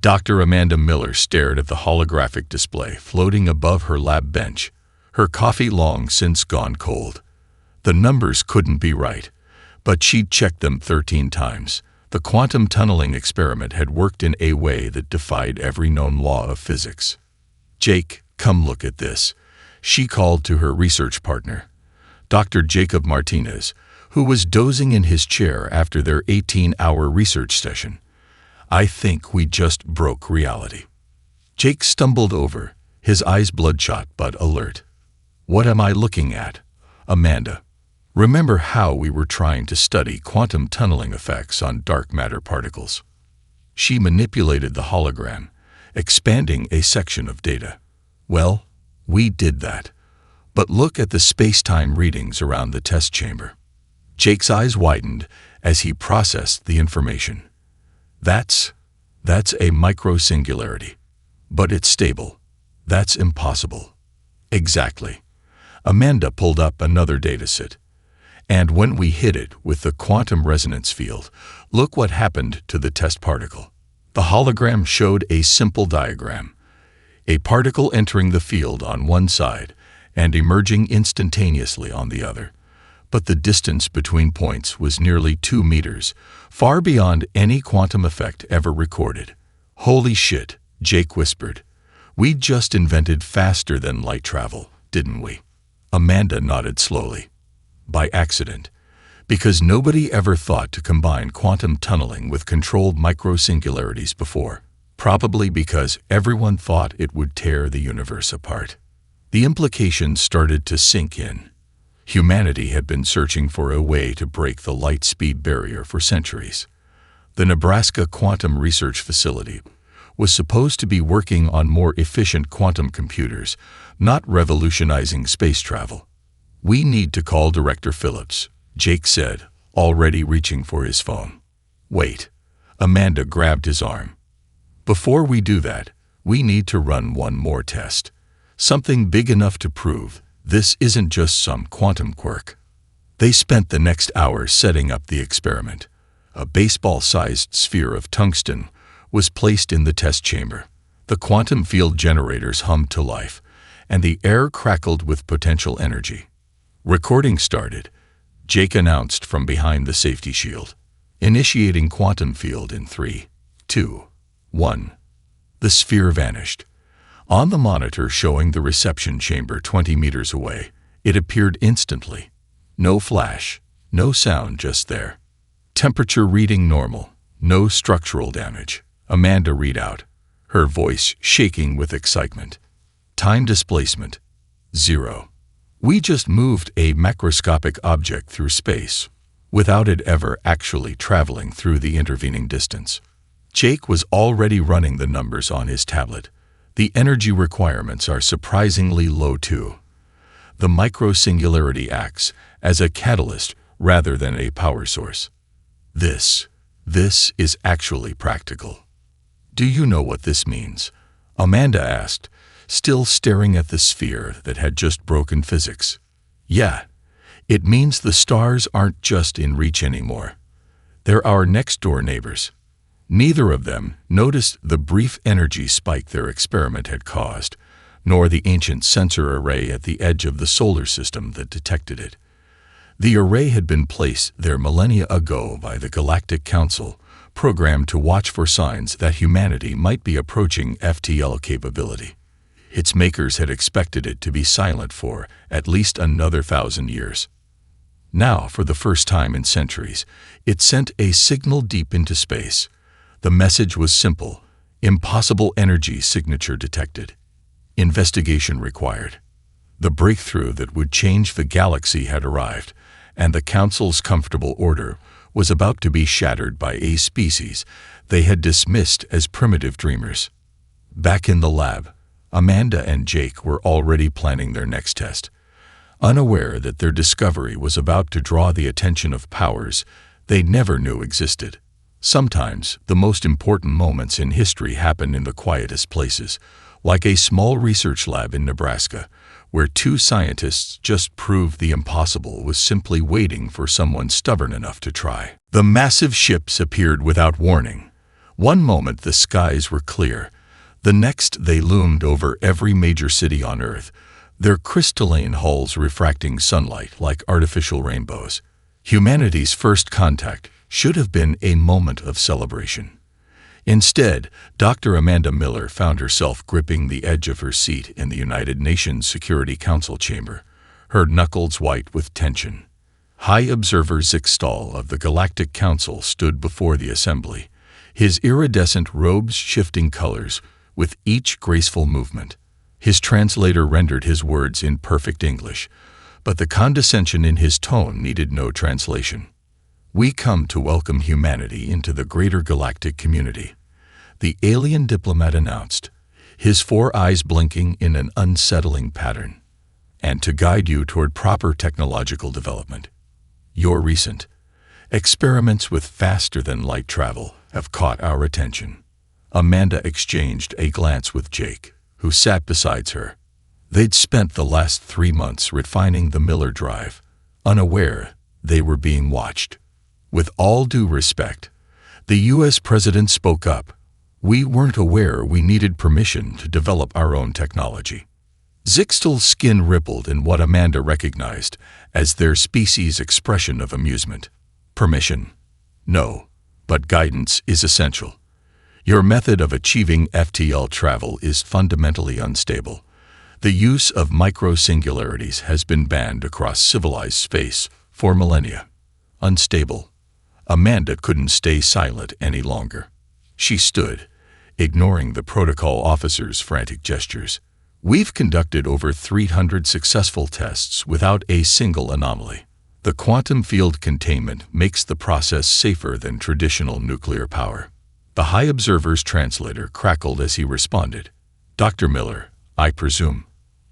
Dr. Amanda Miller stared at the holographic display floating above her lab bench, her coffee long since gone cold. The numbers couldn't be right, but she'd checked them 13 times. The quantum tunneling experiment had worked in a way that defied every known law of physics. "Jake, come look at this," she called to her research partner, Dr. Jacob Martinez, who was dozing in his chair after their 18-hour research session. "I think we just broke reality." Jake stumbled over, his eyes bloodshot but alert. "What am I looking at?" "Amanda, remember how we were trying to study quantum tunneling effects on dark matter particles?" She manipulated the hologram, expanding a section of data. "Well, we did that. But look at the space-time readings around the test chamber." Jake's eyes widened as he processed the information. That's a micro-singularity. But it's stable. That's impossible." "Exactly." Amanda pulled up another dataset. "And when we hit it with the quantum resonance field, look what happened to the test particle." The hologram showed a simple diagram. A particle entering the field on one side and emerging instantaneously on the other. But the distance between points was nearly 2 meters, far beyond any quantum effect ever recorded. "Holy shit," Jake whispered. "We just invented faster than light travel, didn't we?" Amanda nodded slowly. "By accident. Because nobody ever thought to combine quantum tunneling with controlled micro-singularities before. Probably because everyone thought it would tear the universe apart." The implications started to sink in. Humanity had been searching for a way to break the light-speed barrier for centuries. The Nebraska Quantum Research Facility was supposed to be working on more efficient quantum computers, not revolutionizing space travel. "We need to call Director Phillips," Jake said, already reaching for his phone. "Wait." Amanda grabbed his arm. "Before we do that, we need to run one more test. Something big enough to prove this isn't just some quantum quirk." They spent the next hour setting up the experiment. A baseball-sized sphere of tungsten was placed in the test chamber. The quantum field generators hummed to life, and the air crackled with potential energy. Recording started. Jake announced from behind the safety shield, "Initiating quantum field in 3, 2, 1. The sphere vanished. On the monitor showing the reception chamber 20 meters away, it appeared instantly. No flash, no sound, just there. Temperature reading normal, no structural damage. Amanda read out, her voice shaking with excitement. Time displacement, 0. We just moved a macroscopic object through space, without it ever actually traveling through the intervening distance. Jake was already running the numbers on his tablet. The energy requirements are surprisingly low too. The micro-singularity acts as a catalyst rather than a power source. This is actually practical. "Do you know what this means?" Amanda asked, still staring at the sphere that had just broken physics. "Yeah, it means the stars aren't just in reach anymore. They're our next-door neighbors." Neither of them noticed the brief energy spike their experiment had caused, nor the ancient sensor array at the edge of the solar system that detected it. The array had been placed there millennia ago by the Galactic Council, programmed to watch for signs that humanity might be approaching FTL capability. Its makers had expected it to be silent for at least another 1,000 years. Now, for the first time in centuries, it sent a signal deep into space. The message was simple: impossible energy signature detected. Investigation required. The breakthrough that would change the galaxy had arrived, and the Council's comfortable order was about to be shattered by a species they had dismissed as primitive dreamers. Back in the lab, Amanda and Jake were already planning their next test, unaware that their discovery was about to draw the attention of powers they never knew existed. Sometimes, the most important moments in history happen in the quietest places, like a small research lab in Nebraska, where 2 scientists just proved the impossible was simply waiting for someone stubborn enough to try. The massive ships appeared without warning, One moment the skies were clear, the next they loomed over every major city on Earth, their crystalline hulls refracting sunlight like artificial rainbows. Humanity's first contact should have been a moment of celebration. Instead, Dr. Amanda Miller found herself gripping the edge of her seat in the United Nations Security Council chamber, her knuckles white with tension. High Observer Zixtal of the Galactic Council stood before the assembly, his iridescent robes shifting colors with each graceful movement. His translator rendered his words in perfect English, but the condescension in his tone needed no translation. "We come to welcome humanity into the greater galactic community," the alien diplomat announced, his 4 eyes blinking in an unsettling pattern, "and to guide you toward proper technological development. Your recent experiments with faster-than-light travel have caught our attention." Amanda exchanged a glance with Jake, who sat beside her. They'd spent the last 3 months refining the Miller drive, unaware they were being watched. With all due respect, the U.S. President spoke up. "We weren't aware we needed permission to develop our own technology." Zixtal's skin rippled in what Amanda recognized as their species' expression of amusement. "Permission? No, but guidance is essential. Your method of achieving FTL travel is fundamentally unstable. The use of micro-singularities has been banned across civilized space for millennia." Unstable. Amanda couldn't stay silent any longer. She stood, ignoring the protocol officer's frantic gestures. "We've conducted over 300 successful tests without a single anomaly. The quantum field containment makes the process safer than traditional nuclear power." The High Observer's translator crackled as he responded. "Dr. Miller, I presume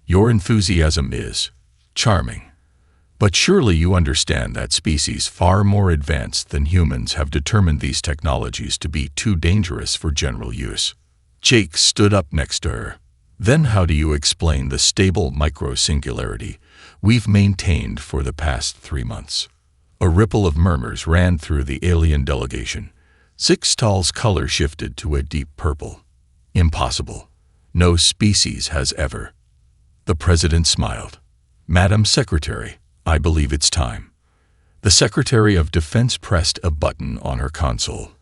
your enthusiasm is charming. But surely you understand that species far more advanced than humans have determined these technologies to be too dangerous for general use." Jake stood up next to her. "Then how do you explain the stable micro-singularity we've maintained for the past 3 months?" A ripple of murmurs ran through the alien delegation. Zixtal's color shifted to a deep purple. "Impossible. No species has ever." The president smiled. "Madam Secretary, I believe it's time." The Secretary of Defense pressed a button on her console.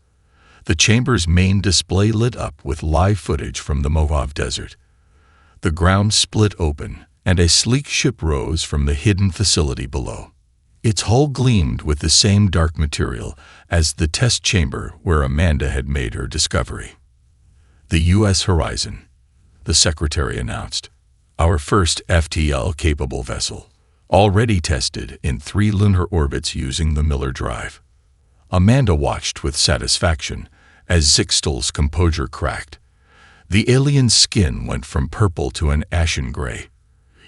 The chamber's main display lit up with live footage from the Mojave Desert. The ground split open, and a sleek ship rose from the hidden facility below. Its hull gleamed with the same dark material as the test chamber where Amanda had made her discovery. "The U.S. Horizon," the Secretary announced. "Our first FTL-capable vessel, already tested in 3 lunar orbits using the Miller drive." Amanda watched with satisfaction as Zixtal's composure cracked. The alien's skin went from purple to an ashen gray.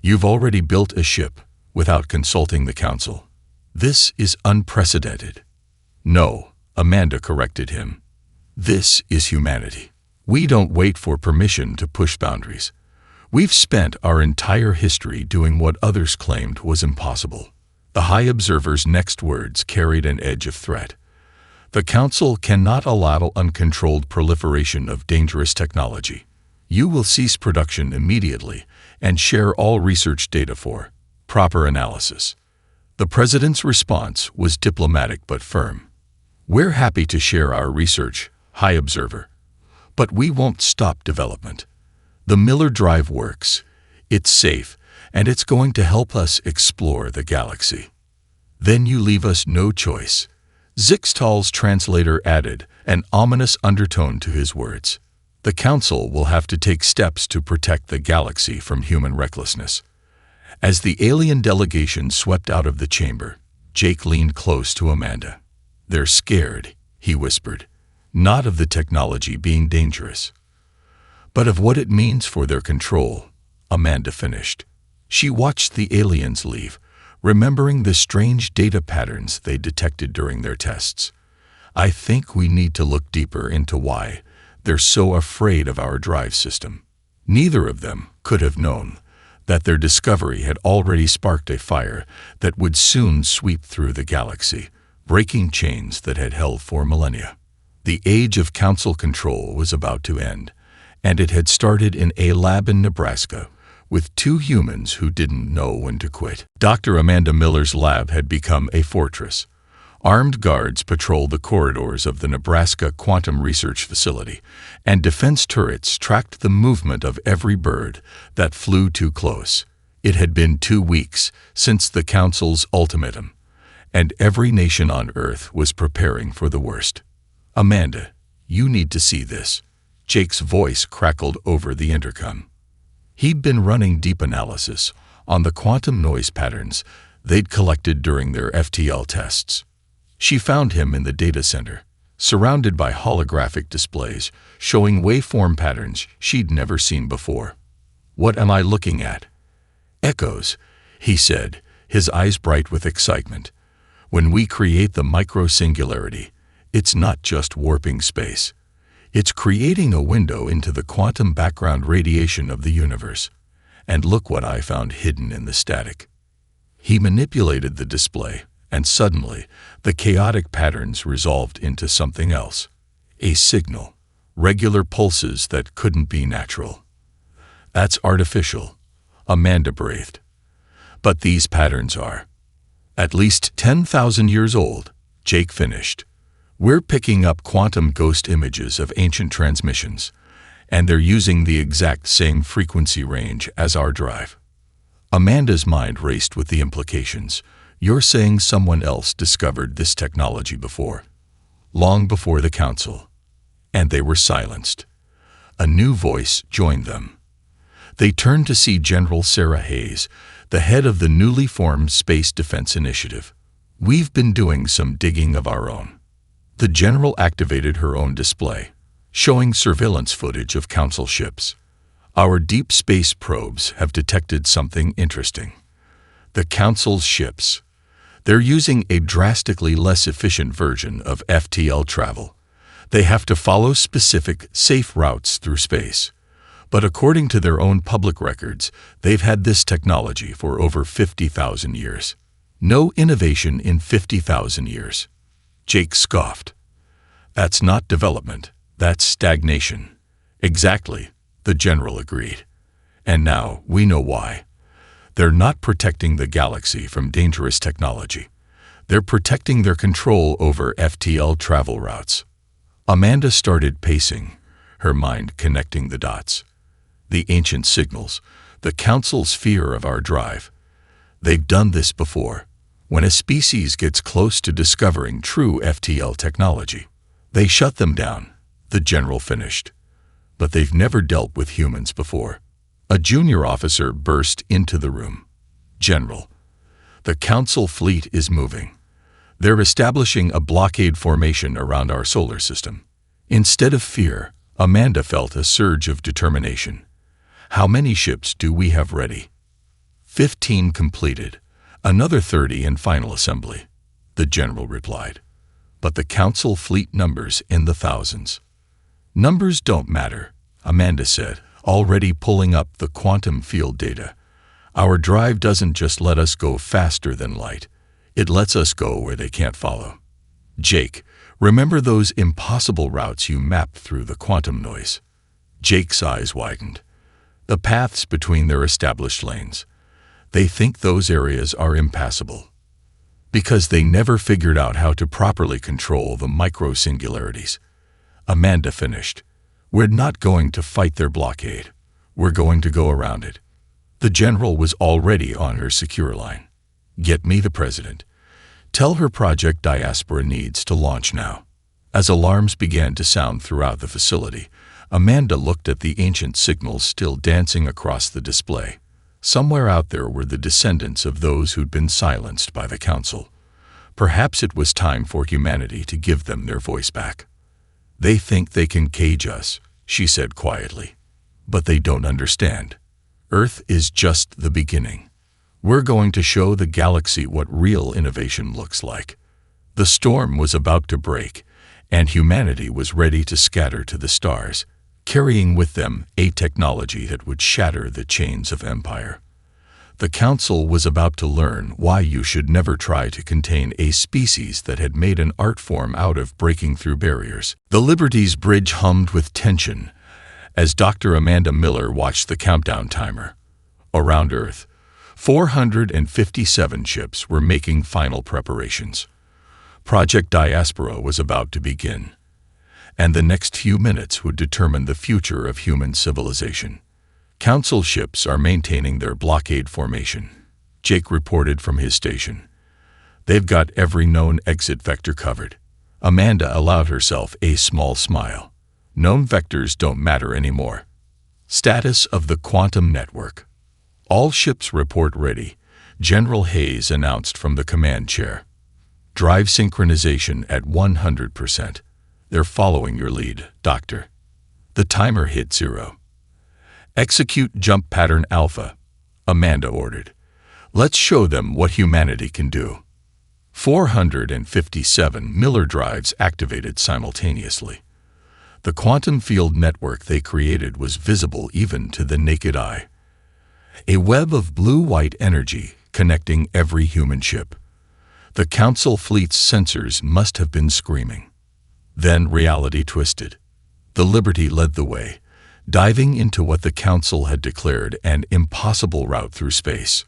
"You've already built a ship without consulting the Council. This is unprecedented." "No," Amanda corrected him. "This is humanity. We don't wait for permission to push boundaries. We've spent our entire history doing what others claimed was impossible." The High Observer's next words carried an edge of threat. "The Council cannot allow uncontrolled proliferation of dangerous technology. You will cease production immediately and share all research data for proper analysis." The President's response was diplomatic but firm. "We're happy to share our research, High Observer, but we won't stop development. The Miller drive works, it's safe, and it's going to help us explore the galaxy." "Then you leave us no choice," Zixtal's translator added, an ominous undertone to his words. "The Council will have to take steps to protect the galaxy from human recklessness." As the alien delegation swept out of the chamber, Jake leaned close to Amanda. "They're scared," he whispered, "not of the technology being dangerous, but of what it means for their control," Amanda finished. She watched the aliens leave, remembering the strange data patterns they detected during their tests. "I think we need to look deeper into why they're so afraid of our drive system." Neither of them could have known that their discovery had already sparked a fire that would soon sweep through the galaxy, breaking chains that had held for millennia. The age of council control was about to end, and it had started in a lab in Nebraska with 2 humans who didn't know when to quit. Dr. Amanda Miller's lab had become a fortress. Armed guards patrolled the corridors of the Nebraska Quantum Research Facility, and defense turrets tracked the movement of every bird that flew too close. It had been 2 weeks since the Council's ultimatum, and every nation on Earth was preparing for the worst. "Amanda, you need to see this." Jake's voice crackled over the intercom. He'd been running deep analysis on the quantum noise patterns they'd collected during their FTL tests. She found him in the data center, surrounded by holographic displays showing waveform patterns she'd never seen before. "What am I looking at?" "Echoes," he said, his eyes bright with excitement. "When we create the micro-singularity, it's not just warping space. It's creating a window into the quantum background radiation of the universe. And look what I found hidden in the static." He manipulated the display, and suddenly, the chaotic patterns resolved into something else. A signal, regular pulses that couldn't be natural. "That's artificial," Amanda breathed. "But these patterns are at least 10,000 years old," Jake finished. "We're picking up quantum ghost images of ancient transmissions, and they're using the exact same frequency range as our drive." Amanda's mind raced with the implications. "You're saying someone else discovered this technology before?" "Long before the Council." And they were silenced. A new voice joined them. They turned to see General Sarah Hayes, the head of the newly formed Space Defense Initiative. "We've been doing some digging of our own." The general activated her own display, showing surveillance footage of Council ships. "Our deep space probes have detected something interesting. The Council's ships. They're using a drastically less efficient version of FTL travel. They have to follow specific, safe routes through space. But according to their own public records, they've had this technology for over 50,000 years. No innovation in 50,000 years." Jake scoffed. "That's not development, that's stagnation." "Exactly," the general agreed. "And now we know why. They're not protecting the galaxy from dangerous technology. They're protecting their control over FTL travel routes." Amanda started pacing, her mind connecting the dots. The ancient signals, the Council's fear of our drive. They've done this before. When a species gets close to discovering true FTL technology, they shut them down, the general finished. "But they've never dealt with humans before." A junior officer burst into the room. "General, the Council fleet is moving. They're establishing a blockade formation around our solar system." Instead of fear, Amanda felt a surge of determination. "How many ships do we have ready?" 15 completed. Another 30 in final assembly," the general replied. "But the Council fleet numbers in the thousands." "Numbers don't matter," Amanda said, already pulling up the quantum field data. "Our drive doesn't just let us go faster than light. It lets us go where they can't follow." "Jake, remember those impossible routes you mapped through the quantum noise?" Jake's eyes widened. "The paths between their established lanes. They think those areas are impassable. Because they never figured out how to properly control the micro-singularities." Amanda finished. "We're not going to fight their blockade. We're going to go around it." The general was already on her secure line. "Get me the president. Tell her Project Diaspora needs to launch now." As alarms began to sound throughout the facility, Amanda looked at the ancient signals still dancing across the display. Somewhere out there were the descendants of those who'd been silenced by the Council. Perhaps it was time for humanity to give them their voice back. "They think they can cage us," she said quietly. "But they don't understand. Earth is just the beginning. We're going to show the galaxy what real innovation looks like." The storm was about to break, and humanity was ready to scatter to the stars, carrying with them a technology that would shatter the chains of empire. The Council was about to learn why you should never try to contain a species that had made an art form out of breaking through barriers. The Liberty's bridge hummed with tension as Dr. Amanda Miller watched the countdown timer. Around Earth, 457 ships were making final preparations. Project Diaspora was about to begin, and the next few minutes would determine the future of human civilization. Council ships are maintaining their blockade formation, Jake reported from his station. They've got every known exit vector covered. Amanda allowed herself a small smile. Known vectors don't matter anymore. Status of the quantum network. All ships report ready, General Hayes announced from the command chair. Drive synchronization at 100%. They're following your lead, Doctor. The timer hit 0. Execute jump pattern alpha, Amanda ordered. Let's show them what humanity can do. 457 Miller drives activated simultaneously. The quantum field network they created was visible even to the naked eye. A web of blue-white energy connecting every human ship. The Council fleet's sensors must have been screaming. Then reality twisted. The Liberty led the way, diving into what the Council had declared an impossible route through space.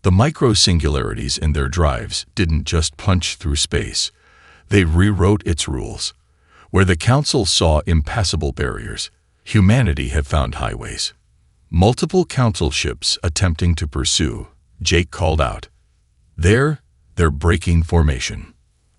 The micro-singularities in their drives didn't just punch through space. They rewrote its rules. Where the Council saw impassable barriers, humanity had found highways. Multiple Council ships attempting to pursue, Jake called out. They're breaking formation.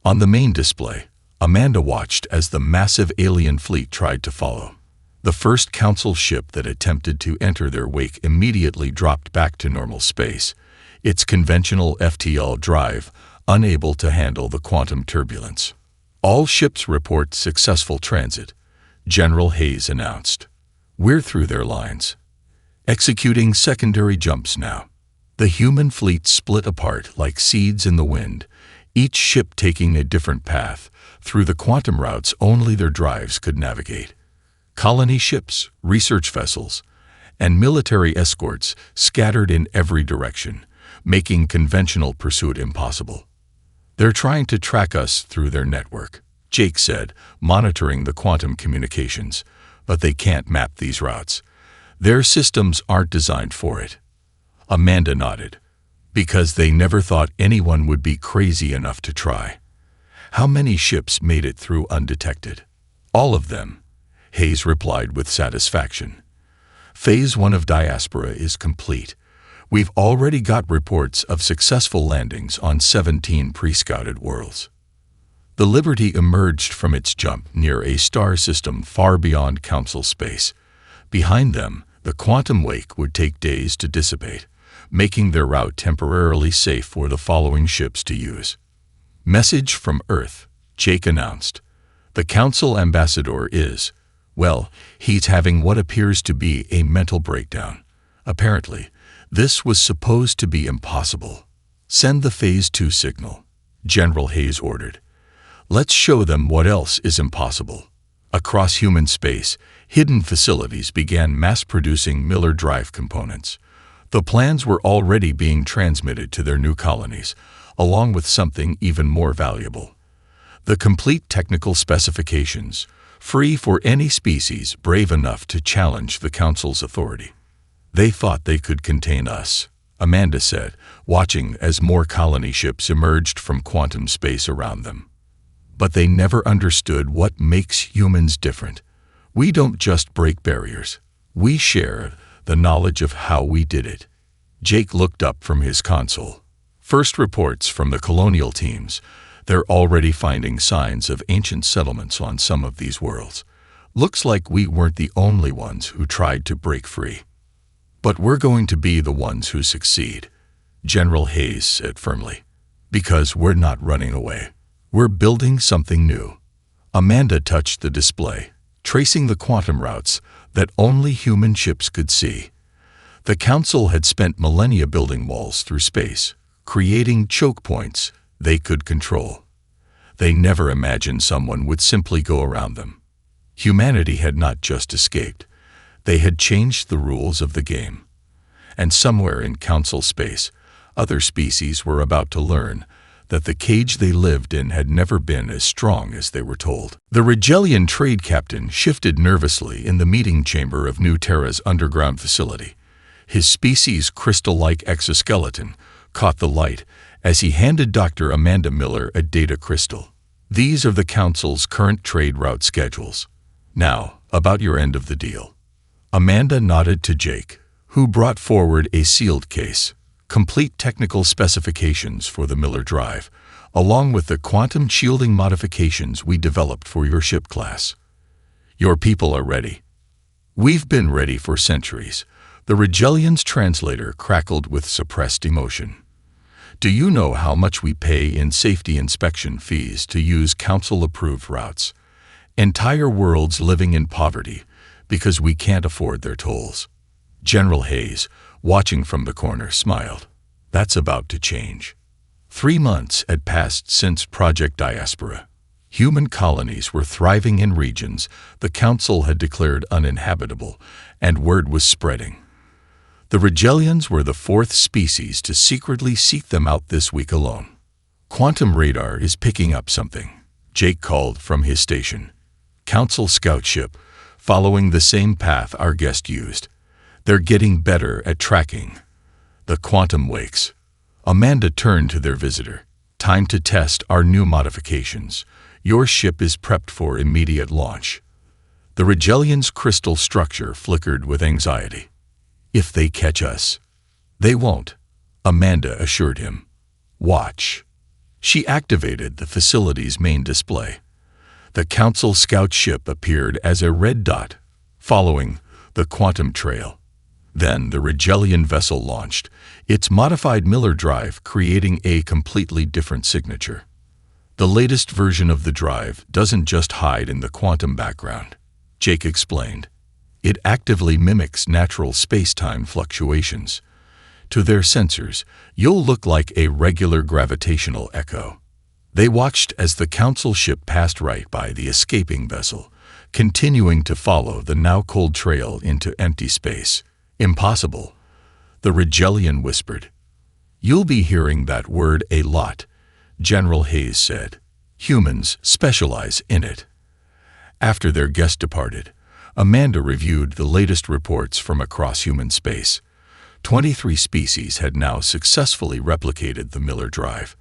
On the main display, Amanda watched as the massive alien fleet tried to follow. The first Council ship that attempted to enter their wake immediately dropped back to normal space, its conventional FTL drive unable to handle the quantum turbulence. All ships report successful transit, General Hayes announced. We're through their lines. Executing secondary jumps now. The human fleet split apart like seeds in the wind, each ship taking a different path through the quantum routes only their drives could navigate. Colony ships, research vessels, and military escorts scattered in every direction, making conventional pursuit impossible. They're trying to track us through their network, Jake said, monitoring the quantum communications, but they can't map these routes. Their systems aren't designed for it. Amanda nodded. Because they never thought anyone would be crazy enough to try. How many ships made it through undetected? All of them, Hayes replied with satisfaction. Phase 1 of Diaspora is complete. We've already got reports of successful landings on 17 pre-scouted worlds. The Liberty emerged from its jump near a star system far beyond Council space. Behind them, the quantum wake would take days to dissipate, making their route temporarily safe for the following ships to use. Message from Earth, Jake announced. The Council ambassador is, well, he's having what appears to be a mental breakdown. Apparently, this was supposed to be impossible. Send the Phase 2 signal, General Hayes ordered. Let's show them what else is impossible. Across human space, hidden facilities began mass-producing Miller drive components. The plans were already being transmitted to their new colonies, along with something even more valuable. The complete technical specifications, free for any species brave enough to challenge the Council's authority. They thought they could contain us, Amanda said, watching as more colony ships emerged from quantum space around them. But they never understood what makes humans different. We don't just break barriers. We share the knowledge of how we did it. Jake looked up from his console. First reports from the colonial teams. They're already finding signs of ancient settlements on some of these worlds. Looks like we weren't the only ones who tried to break free. But we're going to be the ones who succeed, General Hayes said firmly. Because we're not running away. We're building something new. Amanda touched the display, tracing the quantum routes that only human ships could see. The Council had spent millennia building walls through space, creating choke points they could control. They never imagined someone would simply go around them. Humanity had not just escaped. They had changed the rules of the game. And somewhere in Council space, other species were about to learn that the cage they lived in had never been as strong as they were told. The Regellian trade captain shifted nervously in the meeting chamber of New Terra's underground facility. His species' crystal-like exoskeleton caught the light as he handed Dr. Amanda Miller a data crystal. These are the Council's current trade route schedules. Now, about your end of the deal. Amanda nodded to Jake, who brought forward a sealed case, complete technical specifications for the Miller drive, along with the quantum shielding modifications we developed for your ship class. Your people are ready. We've been ready for centuries. The Regellian's translator crackled with suppressed emotion. Do you know how much we pay in safety inspection fees to use Council-approved routes? Entire worlds living in poverty because we can't afford their tolls. General Hayes, watching from the corner, smiled. That's about to change. 3 months had passed since Project Diaspora. Human colonies were thriving in regions the Council had declared uninhabitable, and word was spreading. The Regellians were the 4th species to secretly seek them out this week alone. Quantum radar is picking up something, Jake called from his station. Council scout ship, following the same path our guest used. They're getting better at tracking the quantum wakes. Amanda turned to their visitor. Time to test our new modifications. Your ship is prepped for immediate launch. The Regellian's crystal structure flickered with anxiety. If they catch us. They won't, Amanda assured him. Watch. She activated the facility's main display. The Council scout ship appeared as a red dot, following the quantum trail. Then the Regellian vessel launched, its modified Miller drive creating a completely different signature. The latest version of the drive doesn't just hide in the quantum background, Jake explained. It actively mimics natural space-time fluctuations. To their sensors, you'll look like a regular gravitational echo. They watched as the Council ship passed right by the escaping vessel, continuing to follow the now cold trail into empty space. Impossible, the Regellian whispered. You'll be hearing that word a lot, General Hayes said. Humans specialize in it. After their guest departed, Amanda reviewed the latest reports from across human space. 23 species had now successfully replicated the Miller drive.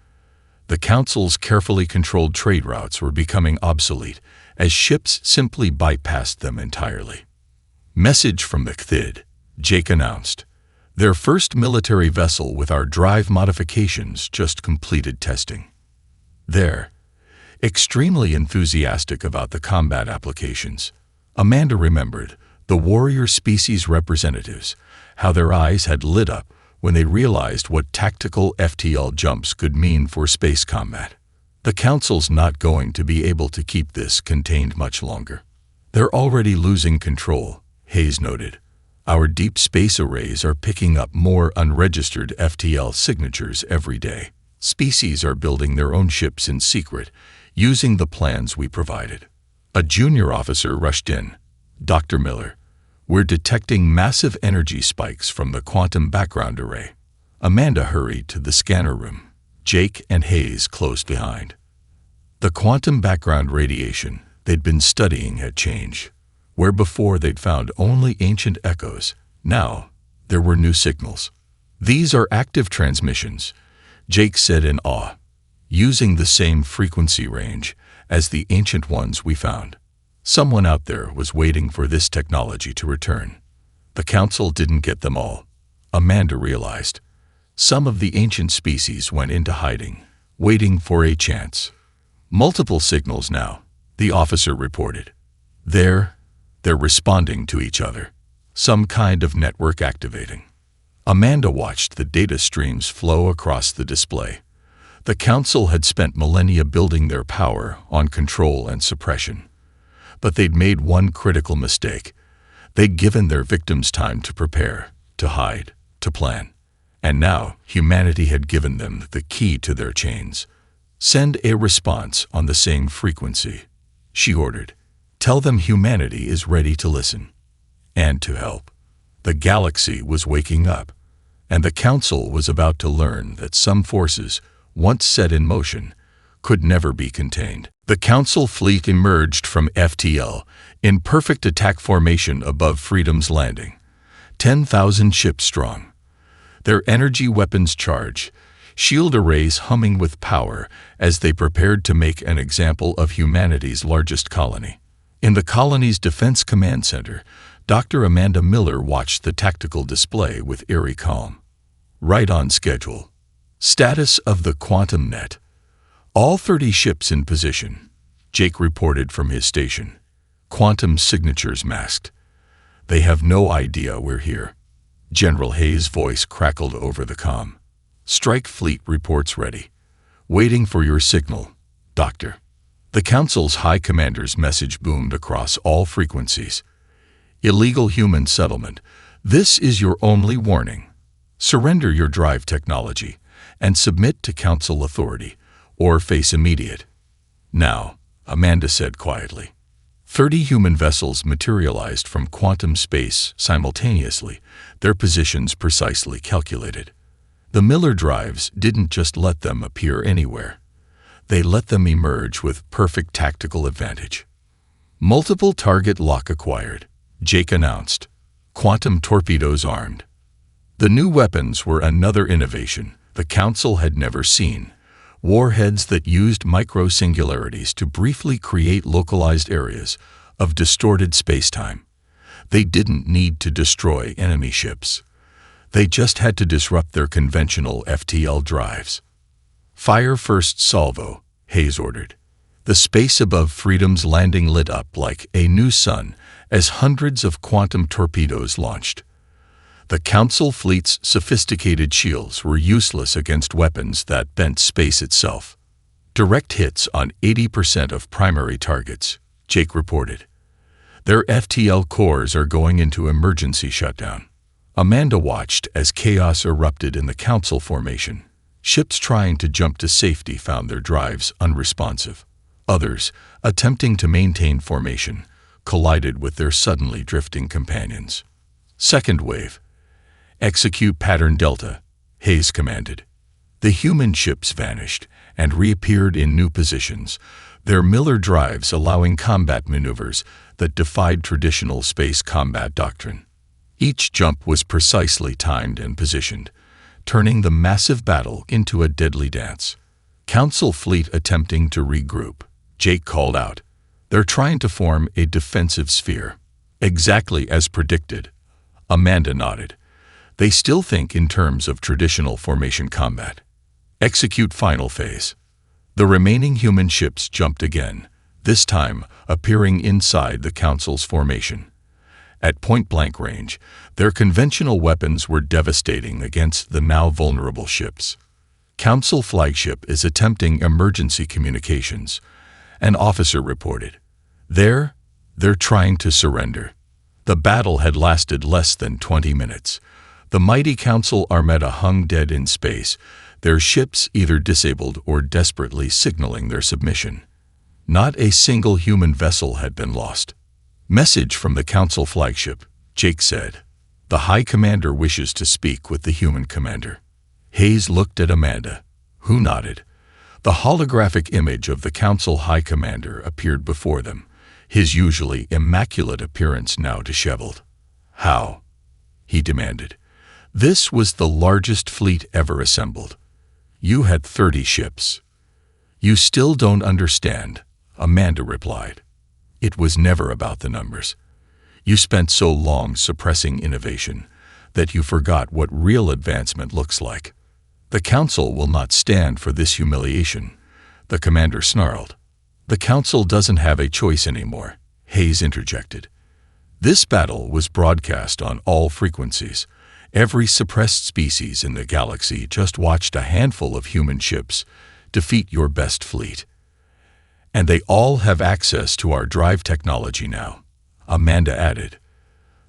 The Council's carefully controlled trade routes were becoming obsolete as ships simply bypassed them entirely. Message from the Cthid, Jake announced. Their first military vessel with our drive modifications just completed testing. They're extremely enthusiastic about the combat applications. Amanda remembered the warrior species representatives, how their eyes had lit up when they realized what tactical FTL jumps could mean for space combat. The Council's not going to be able to keep this contained much longer. They're already losing control, Hayes noted. Our deep space arrays are picking up more unregistered FTL signatures every day. Species are building their own ships in secret, using the plans we provided. A junior officer rushed in. Dr. Miller, we're detecting massive energy spikes from the quantum background array. Amanda hurried to the scanner room. Jake and Hayes close behind. The quantum background radiation they'd been studying had changed. Where before they'd found only ancient echoes, now there were new signals. These are active transmissions, Jake said in awe, using the same frequency range as the ancient ones we found. Someone out there was waiting for this technology to return. The Council didn't get them all, Amanda realized. Some of the ancient species went into hiding, waiting for a chance. Multiple signals now, the officer reported. They're responding to each other. Some kind of network activating. Amanda watched the data streams flow across the display. The Council had spent millennia building their power on control and suppression. But they'd made one critical mistake. They'd given their victims time to prepare, to hide, to plan. And now humanity had given them the key to their chains. Send a response on the same frequency, she ordered. Tell them humanity is ready to listen and to help. The galaxy was waking up. and the Council was about to learn that some forces, once set in motion, could never be contained. The Council fleet emerged from FTL in perfect attack formation above Freedom's Landing, 10,000 ships strong. Their energy weapons charged, shield arrays humming with power as they prepared to make an example of humanity's largest colony. In the colony's Defense Command Center, Dr. Amanda Miller watched the tactical display with eerie calm. Right on schedule. Status of the Quantum Net. All 30 ships in position, Jake reported from his station. Quantum signatures masked. They have no idea we're here. General Hayes' voice crackled over the comm. Strike fleet reports ready. Waiting for your signal, Doctor. The Council's high commander's message boomed across all frequencies. Illegal human settlement. This is your only warning. Surrender your drive technology and submit to Council authority, or face immediate. Now, Amanda said quietly. 30 human vessels materialized from quantum space simultaneously, their positions precisely calculated. The Miller drives didn't just let them appear anywhere. They let them emerge with perfect tactical advantage. Multiple target lock acquired, Jake announced. Quantum torpedoes armed. The new weapons were another innovation the Council had never seen. Warheads that used micro-singularities to briefly create localized areas of distorted spacetime. They didn't need to destroy enemy ships. They just had to disrupt their conventional FTL drives. Fire first salvo, Hayes ordered. The space above Freedom's Landing lit up like a new sun as hundreds of quantum torpedoes launched. The Council fleet's sophisticated shields were useless against weapons that bent space itself. Direct hits on 80% of primary targets, Jake reported. Their FTL cores are going into emergency shutdown. Amanda watched as chaos erupted in the Council formation. Ships trying to jump to safety found their drives unresponsive. Others, attempting to maintain formation, collided with their suddenly drifting companions. Second wave. Execute pattern Delta, Hayes commanded. The human ships vanished and reappeared in new positions, their Miller drives allowing combat maneuvers that defied traditional space combat doctrine. Each jump was precisely timed and positioned, turning the massive battle into a deadly dance. Council fleet attempting to regroup, Jake called out. They're trying to form a defensive sphere. Exactly as predicted, Amanda nodded. They still think in terms of traditional formation combat. Execute final phase. The remaining human ships jumped again, this time appearing inside the Council's formation. At point-blank range, their conventional weapons were devastating against the now vulnerable ships. Council flagship is attempting emergency communications, an officer reported. They're trying to surrender. The battle had lasted less than 20 minutes. The mighty Council armada hung dead in space, their ships either disabled or desperately signaling their submission. Not a single human vessel had been lost. Message from the Council flagship, Jake said. The High Commander wishes to speak with the human commander. Hayes looked at Amanda, who nodded. The holographic image of the Council High Commander appeared before them, his usually immaculate appearance now disheveled. How? He demanded. This was the largest fleet ever assembled. You had 30 ships. You still don't understand, Amanda replied. It was never about the numbers. You spent so long suppressing innovation that you forgot what real advancement looks like. The Council will not stand for this humiliation, the commander snarled. The Council doesn't have a choice anymore, Hayes interjected. This battle was broadcast on all frequencies. Every suppressed species in the galaxy just watched a handful of human ships defeat your best fleet. And they all have access to our drive technology now, Amanda added.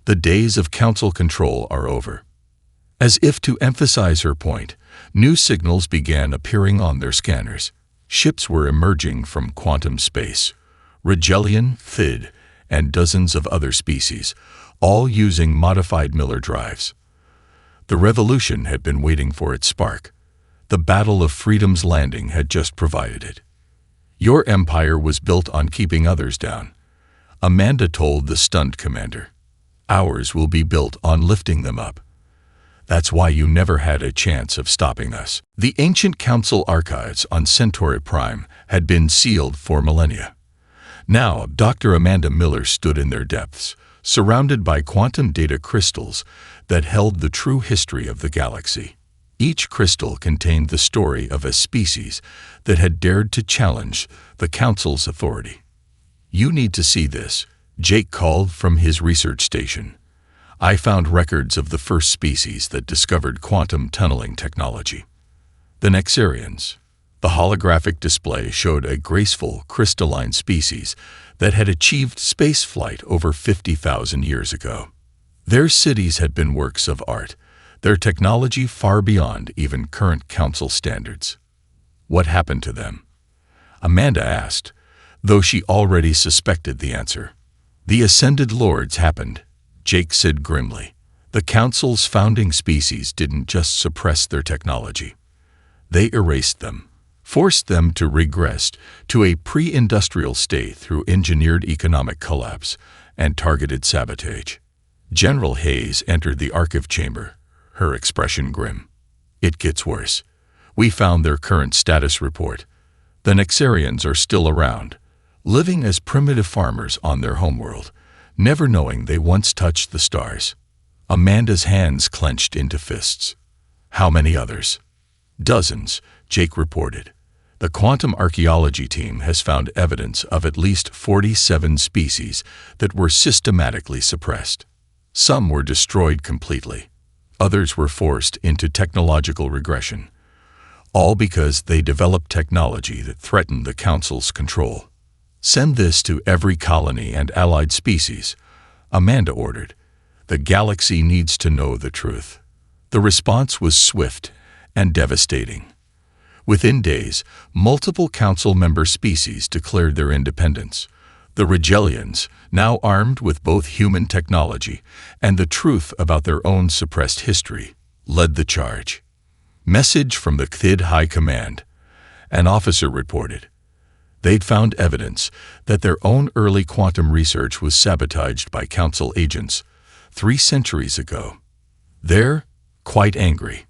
The days of Council control are over. As if to emphasize her point, new signals began appearing on their scanners. Ships were emerging from quantum space, Regellian, Thid, and dozens of other species, all using modified Miller drives. The revolution had been waiting for its spark. The Battle of Freedom's Landing had just provided it. Your empire was built on keeping others down, Amanda told the stunned commander. Ours will be built on lifting them up. That's why you never had a chance of stopping us. The ancient council archives on Centauri Prime had been sealed for millennia. Now, Dr. Amanda Miller stood in their depths, surrounded by quantum data crystals that held the true history of the galaxy. Each crystal contained the story of a species that had dared to challenge the Council's authority. You need to see this, Jake called from his research station. I found records of the first species that discovered quantum tunneling technology. The Nexarians. The holographic display showed a graceful, crystalline species that had achieved spaceflight over 50,000 years ago. Their cities had been works of art, their technology far beyond even current council standards. What happened to them? Amanda asked, though she already suspected the answer. The Ascended Lords happened, Jake said grimly. The council's founding species didn't just suppress their technology. They erased them, forced them to regress to a pre-industrial state through engineered economic collapse and targeted sabotage. General Hayes entered the archive chamber, her expression grim. It gets worse. We found their current status report. The Nexarians are still around, living as primitive farmers on their homeworld, never knowing they once touched the stars. Amanda's hands clenched into fists. How many others? Dozens, Jake reported. The quantum archaeology team has found evidence of at least 47 species that were systematically suppressed. Some were destroyed completely. Others were forced into technological regression, all because they developed technology that threatened the Council's control. Send this to every colony and allied species, Amanda ordered. The galaxy needs to know the truth. The response was swift and devastating. Within days, multiple Council member species declared their independence. The Regelians, now armed with both human technology and the truth about their own suppressed history, led the charge. Message from the Cthid High Command. An officer reported. They'd found evidence that their own early quantum research was sabotaged by Council agents 3 centuries ago. They're quite angry.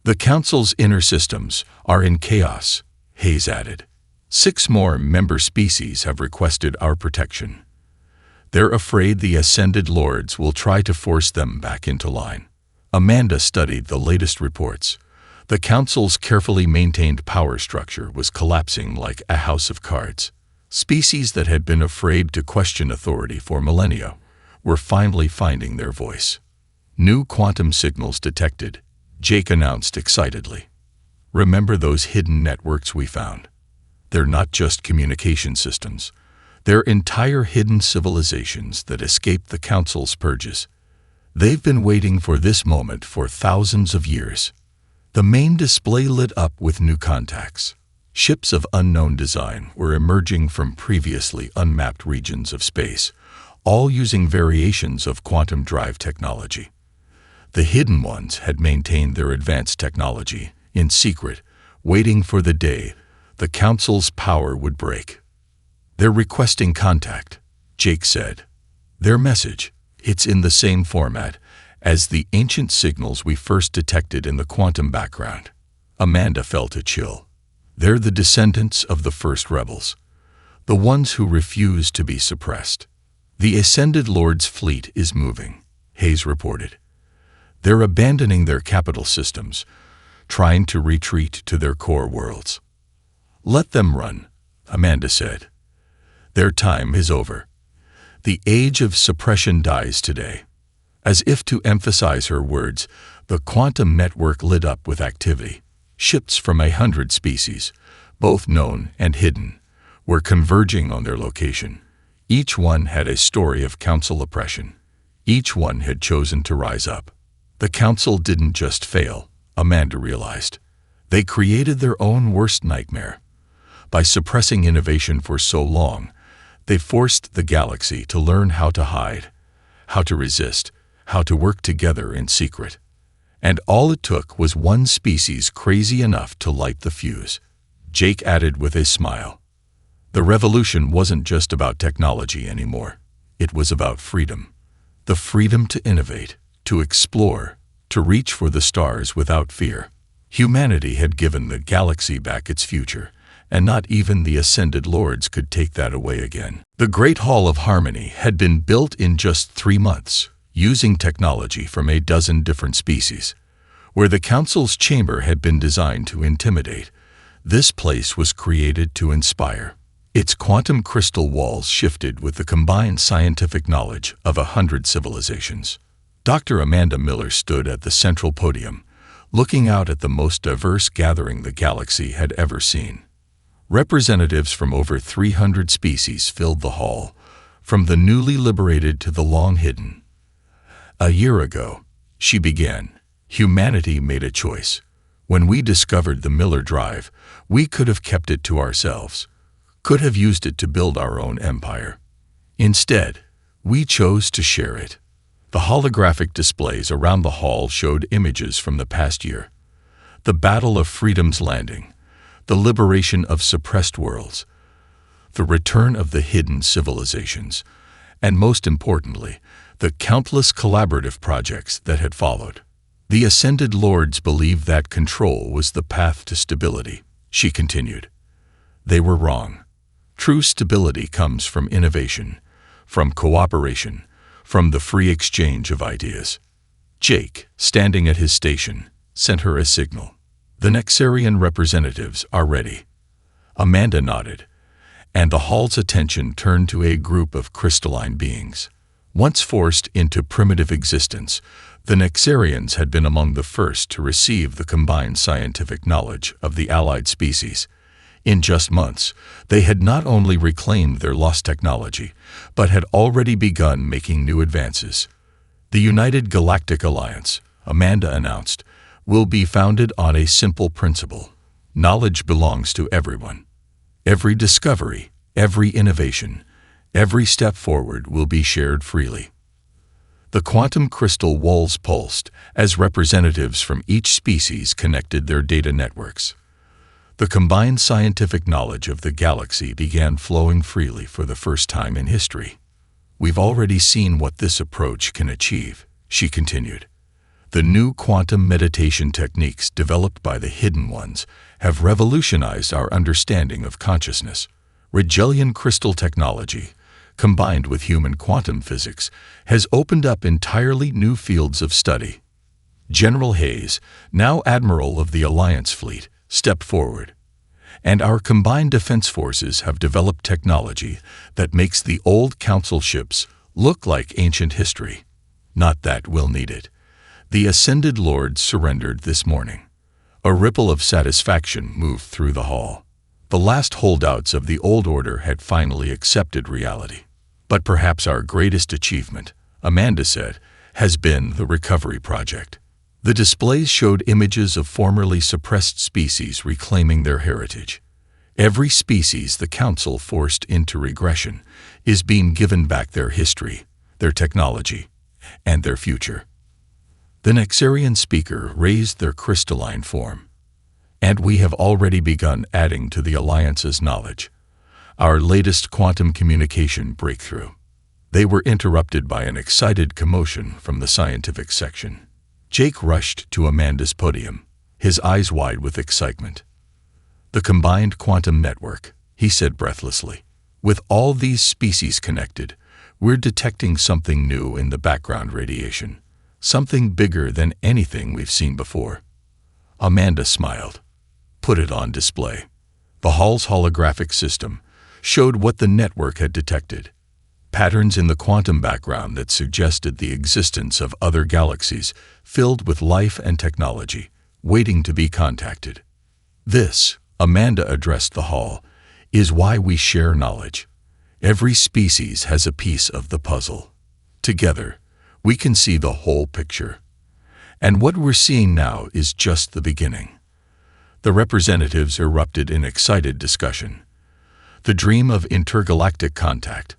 The Council's inner systems are in chaos, Hayes added. 6 more member species have requested our protection. They're afraid the Ascended Lords will try to force them back into line. Amanda studied the latest reports. The Council's carefully maintained power structure was collapsing like a house of cards. Species that had been afraid to question authority for millennia were finally finding their voice. New quantum signals detected, Jake announced excitedly. Remember those hidden networks we found? They're not just communication systems. They're entire hidden civilizations that escaped the Council's purges. They've been waiting for this moment for thousands of years. The main display lit up with new contacts. Ships of unknown design were emerging from previously unmapped regions of space, all using variations of quantum drive technology. The hidden ones had maintained their advanced technology in secret, waiting for the day the Council's power would break. They're requesting contact, Jake said. Their message, it's in the same format as the ancient signals we first detected in the quantum background. Amanda felt a chill. They're the descendants of the first rebels, the ones who refused to be suppressed. The Ascended Lord's fleet is moving, Hayes reported. They're abandoning their capital systems, trying to retreat to their core worlds. Let them run, Amanda said. Their time is over. The age of suppression dies today. As if to emphasize her words, the quantum network lit up with activity. Ships from 100 species, both known and hidden, were converging on their location. Each one had a story of Council oppression. Each one had chosen to rise up. The Council didn't just fail, Amanda realized. They created their own worst nightmare. By suppressing innovation for so long, they forced the galaxy to learn how to hide, how to resist, how to work together in secret. And all it took was one species crazy enough to light the fuse. Jake added with a smile. The revolution wasn't just about technology anymore. It was about freedom. The freedom to innovate, to explore, to reach for the stars without fear. Humanity had given the galaxy back its future, and not even the Ascended Lords could take that away again. The Great Hall of Harmony had been built in just 3 months, using technology from a dozen different species. Where the Council's chamber had been designed to intimidate, this place was created to inspire. Its quantum crystal walls shifted with the combined scientific knowledge of 100 civilizations. Dr. Amanda Miller stood at the central podium, looking out at the most diverse gathering the galaxy had ever seen. Representatives from over 300 species filled the hall, from the newly liberated to the long-hidden. A year ago, she began, humanity made a choice. When we discovered the Miller Drive, we could have kept it to ourselves, could have used it to build our own empire. Instead, we chose to share it. The holographic displays around the hall showed images from the past year. The Battle of Freedom's Landing, the liberation of suppressed worlds, the return of the hidden civilizations, and most importantly, the countless collaborative projects that had followed. The Ascended Lords believed that control was the path to stability, she continued. They were wrong. True stability comes from innovation, from cooperation, from the free exchange of ideas. Jake, standing at his station, sent her a signal. The Nexarian representatives are ready. Amanda nodded, and the hall's attention turned to a group of crystalline beings. Once forced into primitive existence, the Nexarians had been among the first to receive the combined scientific knowledge of the allied species. In just months, they had not only reclaimed their lost technology, but had already begun making new advances. The United Galactic Alliance, Amanda announced, will be founded on a simple principle. Knowledge belongs to everyone. Every discovery, every innovation, every step forward will be shared freely. The quantum crystal walls pulsed as representatives from each species connected their data networks. The combined scientific knowledge of the galaxy began flowing freely for the first time in history. We've already seen what this approach can achieve, she continued. The new quantum meditation techniques developed by the Hidden Ones have revolutionized our understanding of consciousness. Rigelian crystal technology, combined with human quantum physics, has opened up entirely new fields of study. General Hayes, now Admiral of the Alliance Fleet, stepped forward. And our combined defense forces have developed technology that makes the old Council ships look like ancient history. Not that we'll need it. The Ascended Lords surrendered this morning. A ripple of satisfaction moved through the hall. The last holdouts of the old order had finally accepted reality. But perhaps our greatest achievement, Amanda said, has been the recovery project. The displays showed images of formerly suppressed species reclaiming their heritage. Every species the Council forced into regression is being given back their history, their technology, and their future. The Nexarian speaker raised their crystalline form. And we have already begun adding to the Alliance's knowledge. Our latest quantum communication breakthrough. They were interrupted by an excited commotion from the scientific section. Jake rushed to Amanda's podium, his eyes wide with excitement. The combined quantum network, he said breathlessly. With all these species connected, we're detecting something new in the background radiation, something bigger than anything we've seen before. Amanda smiled. Put it on display. The hall's holographic system showed what the network had detected. Patterns in the quantum background that suggested the existence of other galaxies filled with life and technology, waiting to be contacted. This, Amanda addressed the hall, is why we share knowledge. Every species has a piece of the puzzle. Together, we can see the whole picture. And what we're seeing now is just the beginning. The representatives erupted in excited discussion. The dream of intergalactic contact,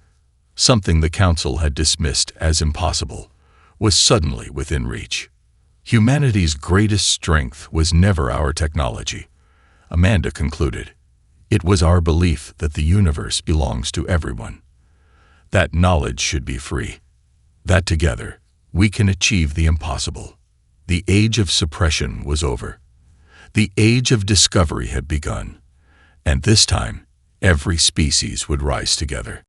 something the Council had dismissed as impossible, was suddenly within reach. Humanity's greatest strength was never our technology, Amanda concluded. It was our belief that the universe belongs to everyone. That knowledge should be free. That together, we can achieve the impossible. The age of suppression was over. The age of discovery had begun. And this time, every species would rise together.